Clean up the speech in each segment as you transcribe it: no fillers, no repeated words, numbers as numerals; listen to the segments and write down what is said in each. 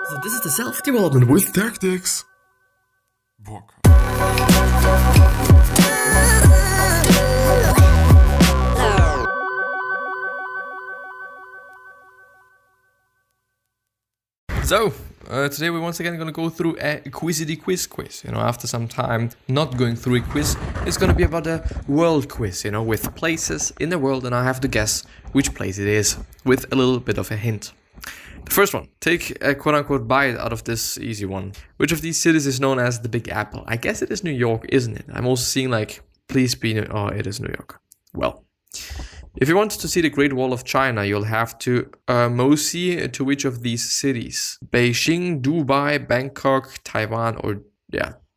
So this is the self-development with tactics. Book. So, today we're once again going to go through a quizzity quiz. You know, after some time not going through a quiz, it's going to be about a world quiz, you know, with places in the world, and I have to guess which place it is with a little bit of a hint. The first one, take a quote-unquote bite out of this easy one. Which of these cities is known as the Big Apple? I guess it is New York, isn't it? I'm also seeing like, please be New... Oh, it is New York. Well, if you want to see the Great Wall of China, you'll have to mosey to which of these cities? Beijing, Dubai, Bangkok, Taiwan, or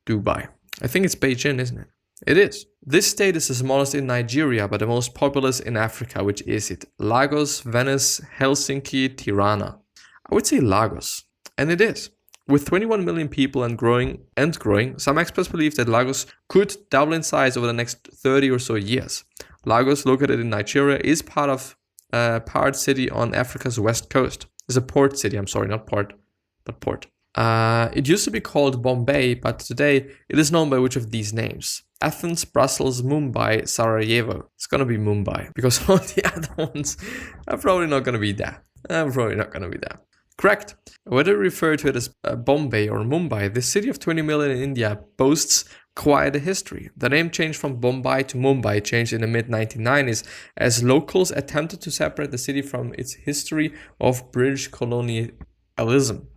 Dubai. I think it's Beijing, isn't it? It is. This state is the smallest in Nigeria, but the most populous in Africa. Which is it? Lagos, Venice, Helsinki, Tirana. I would say Lagos, and it is. With 21 million people and growing, some experts believe that Lagos could double in size over the next 30 or so years. Lagos, located in Nigeria, is part of Port City on Africa's west coast. It's a port city, I'm sorry, not port, but port. It used to be called Bombay, but today it is known by which of these names? Athens, Brussels, Mumbai, Sarajevo. It's gonna be Mumbai, because all the other ones are probably not gonna be there. Correct. Whether you refer to it as Bombay or Mumbai, the city of 20 million in India boasts quite a history. The name changed from Bombay to Mumbai, changed in the mid-1990s, as locals attempted to separate the city from its history of British colonialism.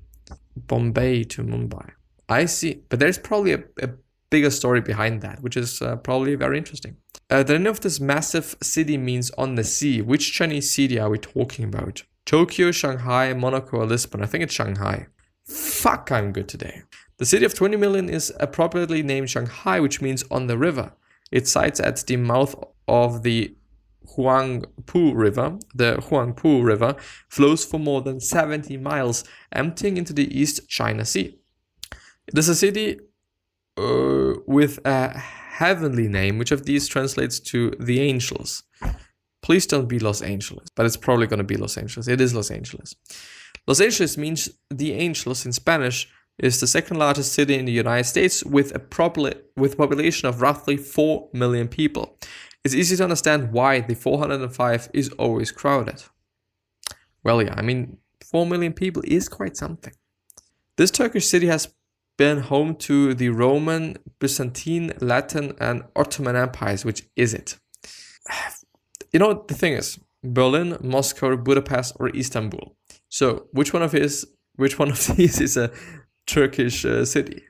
Bombay to Mumbai. I see. But there's probably a bigger story behind that, which is probably very interesting. The name of this massive city means on the sea. Which Chinese city are we talking about? Tokyo, Shanghai, Monaco, or Lisbon? I think it's Shanghai. Fuck, I'm good today. The city of 20 million is appropriately named Shanghai, which means on the river. It sites at the mouth of the Huangpu River. The Huangpu River flows for more than 70 miles, emptying into the East China Sea. It is a city with a heavenly name. Which of these translates to the angels? Please don't be Los Angeles, but it's probably going to be Los Angeles. It is Los Angeles. Los Angeles means the angels in Spanish. Is the second largest city in the United States with a population of roughly 4 million people. It's easy to understand why the 405 is always crowded. Well, yeah, I mean, 4 million people is quite something. This Turkish city has been home to the Roman, Byzantine, Latin, and Ottoman empires. Which is it? You know, the thing is, Berlin, Moscow, Budapest, or Istanbul. So, which one of these is a Turkish city?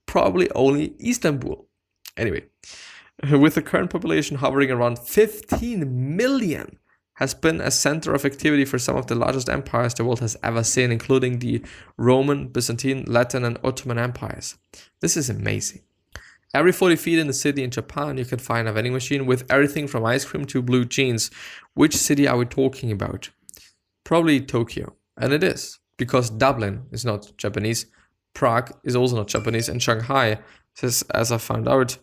Probably only Istanbul. Anyway, with the current population hovering around 15 million, has been a center of activity for some of the largest empires the world has ever seen, including the Roman, Byzantine, Latin, and Ottoman empires. This is amazing. Every 40 feet in the city in Japan, you can find a vending machine with everything from ice cream to blue jeans. Which city are we talking about? Probably Tokyo. And it is, because Dublin is not Japanese, Prague is also not Japanese, and Shanghai, says, as I found out,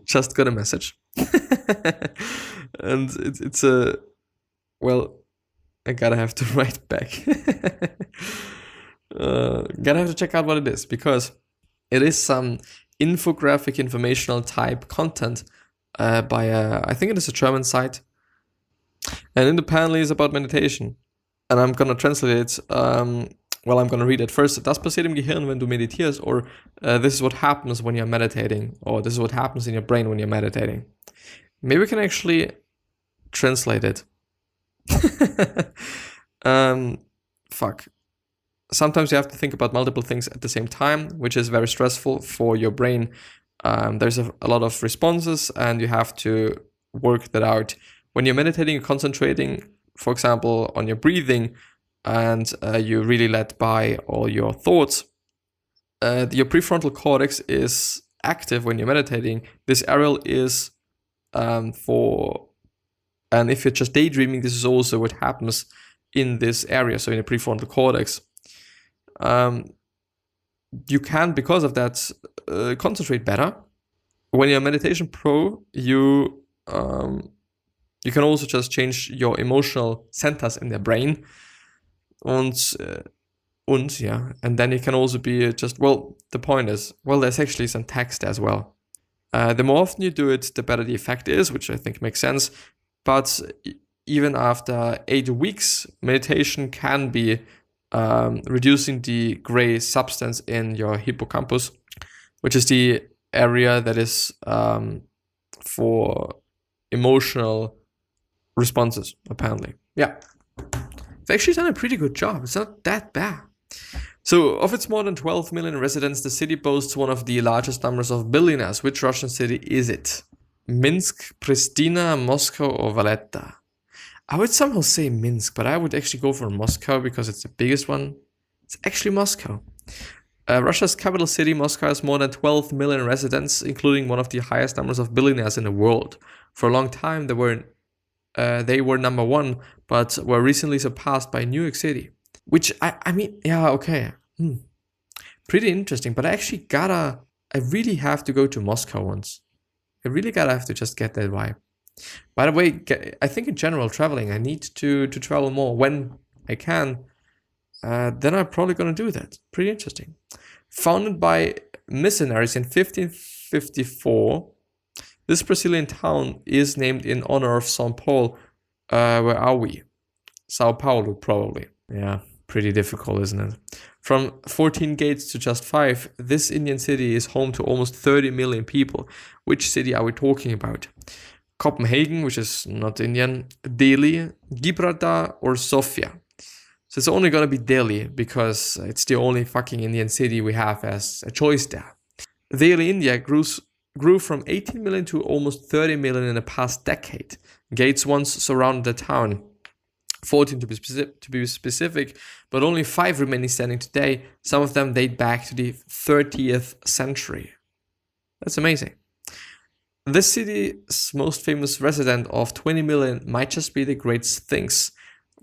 just got a message. And it's a, well, I gotta have to write back. Gotta have to check out what it is, because it is some infographic informational type content by I think it is a German site, and in the panel is about meditation, and I'm gonna translate it. I'm gonna read it first. Das passiert im Gehirn, wenn du meditierst, or this is what happens when you're meditating, or this is what happens in your brain when you're meditating. Maybe we can actually translate it. Fuck. Sometimes you have to think about multiple things at the same time, which is very stressful for your brain. There's a lot of responses, and you have to work that out. When you're meditating, you're concentrating, for example, on your breathing, and you really let by all your thoughts. Your prefrontal cortex is active when you're meditating. This area is and if you're just daydreaming, this is also what happens in this area, so in the prefrontal cortex. You can, because of that, concentrate better. When you're a meditation pro, you You can also just change your emotional centers in the brain. And then it can also be just, well, the point is, well, there's actually some text as well. The more often you do it, the better the effect is, which I think makes sense. But even after 8 weeks, meditation can be reducing the gray substance in your hippocampus, which is the area that is for emotional responses, apparently. Yeah. They've actually done a pretty good job. It's not that bad. So, of its more than 12 million residents, the city boasts one of the largest numbers of billionaires. Which Russian city is it? Minsk, Pristina, Moscow, or Valletta? I would somehow say Minsk, but I would actually go for Moscow because it's the biggest one. It's actually Moscow. Russia's capital city, Moscow, has more than 12 million residents, including one of the highest numbers of billionaires in the world. For a long time, they were number one, but were recently surpassed by New York City. Which, I mean, yeah, okay. Pretty interesting, but I really have to go to Moscow once. I really have to just get that vibe. By the way, I think in general, traveling, I need to travel more when I can. Then I'm probably going to do that. Pretty interesting. Founded by missionaries in 1554, this Brazilian town is named in honor of São Paulo. Where are we? Sao Paulo, probably. Yeah, pretty difficult, isn't it? From 14 gates to just 5, this Indian city is home to almost 30 million people. Which city are we talking about? Copenhagen, which is not Indian, Delhi, Gibraltar, or Sofia? So it's only gonna be Delhi because it's the only fucking Indian city we have as a choice there. Delhi, India grew from 18 million to almost 30 million in the past decade. Gates once surrounded the town, 14 to be specific, but only 5 remaining standing today. Some of them date back to the 30th century. That's amazing. This city's most famous resident of 20 million might just be the Great Sphinx.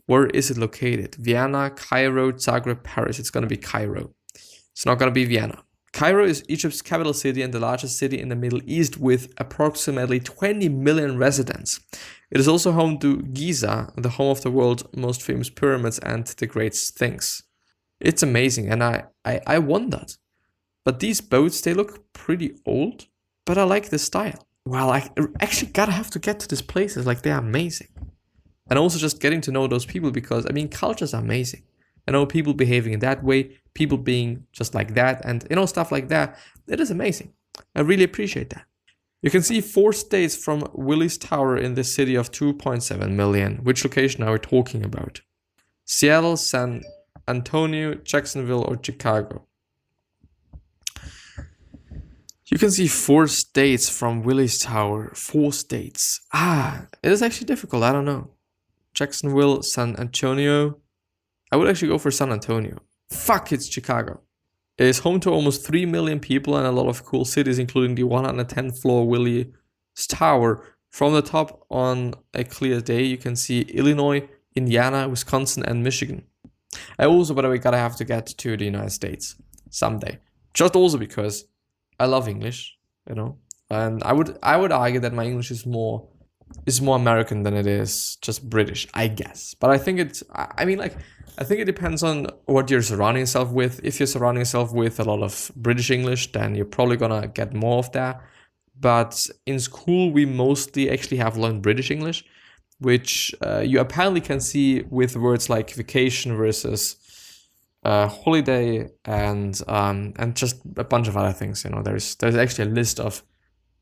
Where is it located? Vienna, Cairo, Zagreb, Paris. It's going to be Cairo. It's not going to be Vienna. Cairo is Egypt's capital city and the largest city in the Middle East with approximately 20 million residents. It is also home to Giza, the home of the world's most famous pyramids and the Great Sphinx. It's amazing, and I wondered. But these boats, they look pretty old, but I like the style. Well, I actually have to get to these places, like they're amazing. And also just getting to know those people because, I mean, cultures are amazing. I know people behaving in that way, people being just like that, and stuff like that. It is amazing. I really appreciate that. You can see 4 states from Willis Tower in this city of 2.7 million. Which location are we talking about? Seattle, San Antonio, Jacksonville, or Chicago? You can see 4 states from Willis Tower. 4 states. It is actually difficult. I don't know. Jacksonville, San Antonio. I would actually go for San Antonio. Fuck, it's Chicago. It is home to almost 3 million people and a lot of cool cities, including the 110th floor Willis Tower. From the top on a clear day, you can see Illinois, Indiana, Wisconsin, and Michigan. I also, by the way, have to get to the United States someday. Just also because I love English, and I would argue that my English is more American than it is just British, I guess. But I think I think it depends on what you're surrounding yourself with. If you're surrounding yourself with a lot of British English, then you're probably gonna get more of that. But in school, we mostly actually have learned British English, which you apparently can see with words like vacation versus holiday and just a bunch of other things. There's actually a list of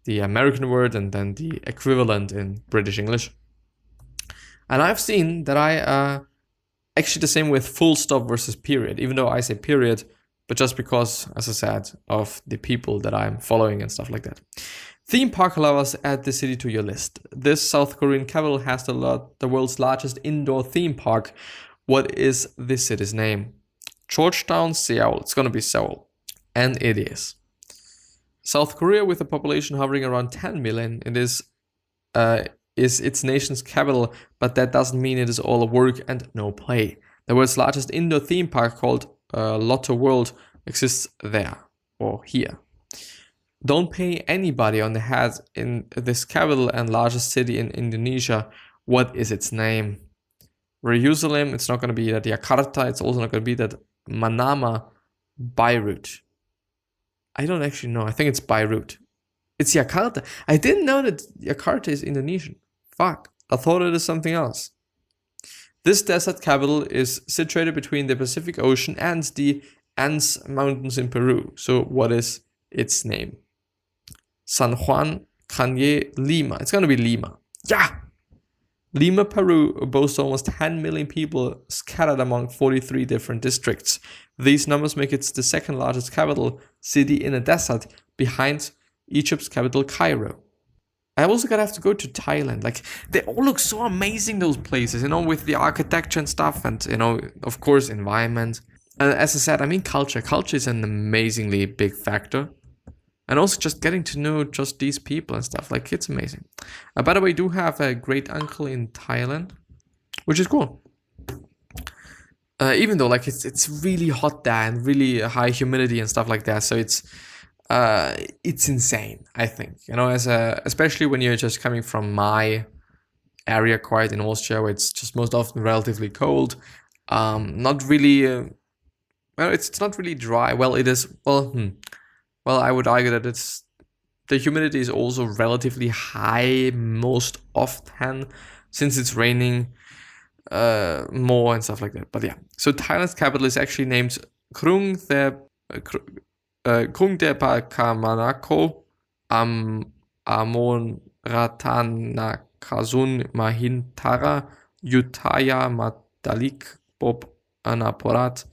the American word and then the equivalent in British English. And I've seen that actually the same with full stop versus period, even though I say period, but just because, as I said, of the people that I'm following and stuff like that. Theme park lovers, add the city to your list. This South Korean capital has the world's largest indoor theme park. What is this city's name? Georgetown, Seoul. It's gonna be Seoul. And it is. South Korea, with a population hovering around 10 million, it is its nation's capital, but that doesn't mean it is all work and no play. The world's largest indoor theme park, called Lotto World, exists there, or here. Don't pay anybody on the head in this capital and largest city in Indonesia What is its name? Jerusalem, it's not going to be that Jakarta, it's also not going to be that Manama, Beirut. I don't actually know. I think it's Beirut. It's Jakarta. I didn't know that Jakarta is Indonesian. Fuck. I thought it is something else. This desert capital is situated between the Pacific Ocean and the Andes Mountains in Peru. So what is its name? San Juan, Cañé, Lima. It's going to be Lima. Yeah! Lima, Peru boasts almost 10 million people scattered among 43 different districts. These numbers make it the second largest capital city in a desert behind Egypt's capital, Cairo. I also gotta have to go to Thailand. Like, they all look so amazing, those places, you know, with the architecture and stuff, and, you know, of course, environment. And as I said, I mean, culture. Culture is an amazingly big factor. And also just getting to know just these people and stuff. Like, it's amazing. By the way, I do have a great uncle in Thailand, which is cool. Even though, like, it's really hot there and really high humidity and stuff like that. So it's insane, I think. You know, especially when you're just coming from my area, quite in Austria, where it's just most often relatively cold. Not really... well, it's not really dry. Well, it is... Well, I would argue that the humidity is also relatively high most often, since it's raining more and stuff like that. But yeah, so Thailand's capital is actually named Krung Thepakamanako Amon Ratanakasun Mahintara Yutaya Matalik Bob Anaporat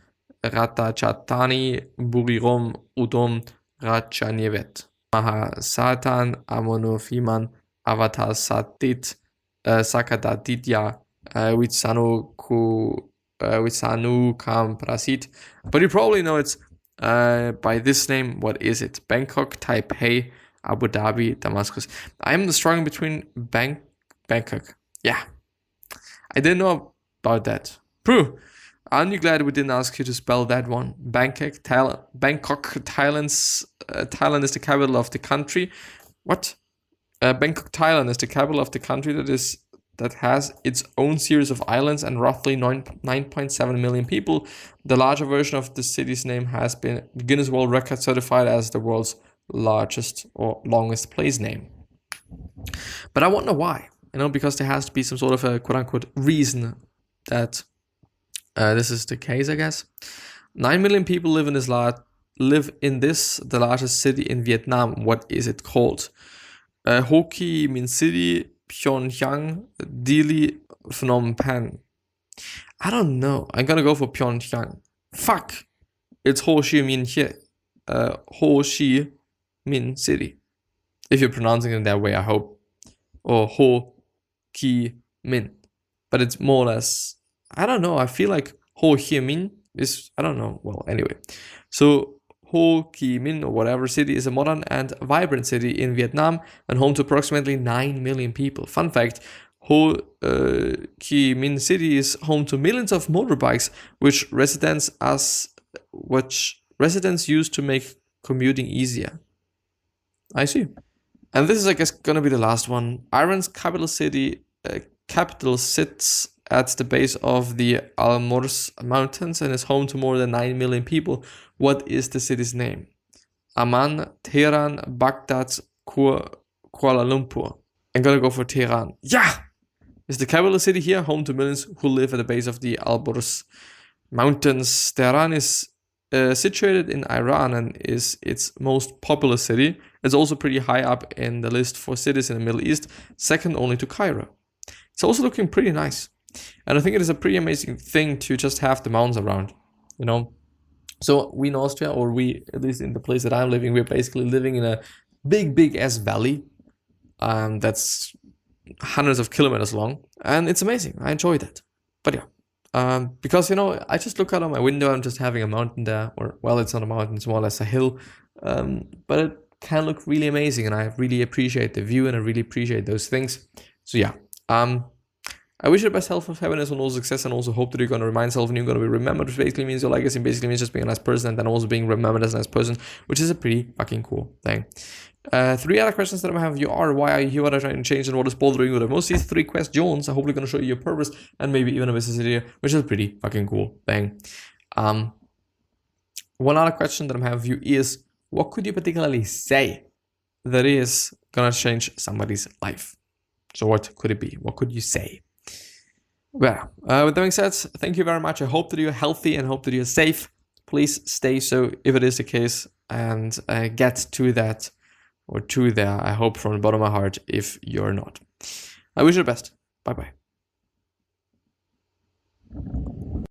Ratachatani Burirom Udom Rajanevet Mahasatan Amonofiman Avatar Satit Sakadaditya Witsanu Kam Prasit. But you probably know it's by this name. What is it? Bangkok, Taipei, Abu Dhabi, Damascus. I'm struggling between Bangkok. Yeah. I didn't know about that. Prue. Aren't you glad we didn't ask you to spell that one? Bangkok, Thailand is the capital of the country. What? Bangkok, Thailand is the capital of the country that has its own series of islands and roughly 9.7 million people. The larger version of the city's name has been Guinness World Record certified as the world's largest or longest place name. But I wonder why. You know, because there has to be some sort of a quote-unquote reason that this is the case, I guess. 9 million people live in this, the largest city in Vietnam. What is it called? Ho Chi Minh City, Pyongyang, Dili, Phnom Penh. I don't know. I'm gonna go for Pyongyang. Fuck. It's Ho Chi Minh here. Ho Chi Minh City. If you're pronouncing it that way, I hope. Or Ho Chi Minh. But it's more or less... I don't know. I feel like Ho Chi Minh is... I don't know. Well, anyway. So Ho Chi Minh or whatever city is a modern and vibrant city in Vietnam and home to approximately 9 million people. Fun fact, Ho Chi Minh City is home to millions of motorbikes, which residents use to make commuting easier. I see. And this is, I guess, gonna be the last one. Iran's capital sits at the base of the Alborz Mountains and is home to more than 9 million people. What is the city's name? Amman, Tehran, Baghdad, Kuala Lumpur. I'm gonna go for Tehran. Yeah! It's the capital city here, home to millions who live at the base of the Alborz Mountains. Tehran is situated in Iran and is its most populous city. It's also pretty high up in the list for cities in the Middle East, second only to Cairo. It's also looking pretty nice. And I think it is a pretty amazing thing to just have the mountains around, you know. So we in Austria, or we, at least in the place that I'm living, we're basically living in a big ass valley that's hundreds of kilometers long. And it's amazing. I enjoy that. But yeah, because, you know, I just look out of my window, I'm just having a mountain there, or, well, it's not a mountain, it's more or less a hill. But it can look really amazing, and I really appreciate the view, and I really appreciate those things. So yeah, I wish you the best health and happiness and also success, and also hope that you're going to remind yourself and you're going to be remembered, which basically means your legacy, basically means just being a nice person and then also being remembered as a nice person, which is a pretty fucking cool thing. 3 other questions that I have you are, why are you here, what are you trying to change, and what is bothering you the most? These 3 questions are hopefully going to show you your purpose and maybe even a business idea, which is a pretty fucking cool thing. One other question that I have you is, what could you particularly say that is going to change somebody's life? So what could it be? What could you say? Well, with that being said, thank you very much. I hope that you're healthy and hope that you're safe. Please stay so if it is the case, and get to that or to there, I hope from the bottom of my heart, if you're not. I wish you the best. Bye-bye.